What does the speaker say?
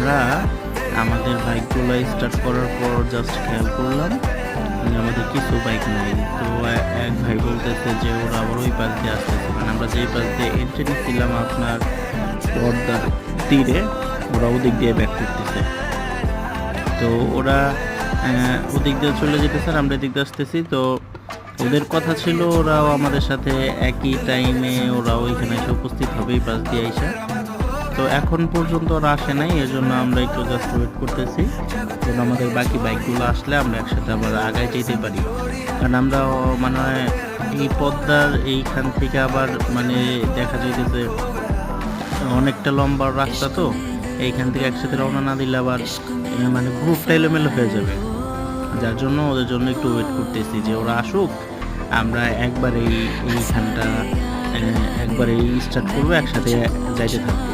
আমরা আমাদের বাইকগুলো স্টার্ট করার পর জাস্ট খেয়াল করলাম আমাদের কিছু বাইক নাই। তো এক ভাই বলতেছে যে ওরা আবার ওই পাশ দিয়ে আসতেছে, মানে আমরা যেই পাশ দিয়ে এন্ট্রি নিচ্ছিলাম আপনার পর্দার তীরে, ওরা ওদিক দিয়ে ব্যাক করতেছে। তো ওরা ওদিক দিয়ে চলে যেতেছে আর আমরা এদিক দিয়ে আসতেছি। তো ওদের কথা ছিল ওরাও আমাদের সাথে একই টাইমে ওরাও ওইখানে এসে উপস্থিত হবে এই পাশ দিয়ে আইসা। তো এখন পর্যন্ত ওরা আসে নাই, এর জন্য আমরা একটু জাস্ট ওয়েট করতেছি যেন আমাদের বাকি বাইকগুলো আসলে আমরা একসাথে আবার আগায় যেতে পারি। কারণ আমরা মানে এই পদ্মার এইখান থেকে আবার মানে দেখা যাইতেছে অনেকটা লম্বা রাস্তা, তো এইখান থেকে একসাথে রওনা না দিলে আবার মানে গ্রুপটা এলোমেলো হয়ে যাবে। যার জন্য ওদের জন্য একটু ওয়েট করতেছি যে ওরা আসুক, আমরা একবার এইখানটা একবার স্টার্ট করবো, একসাথে যাইতে থাকবো।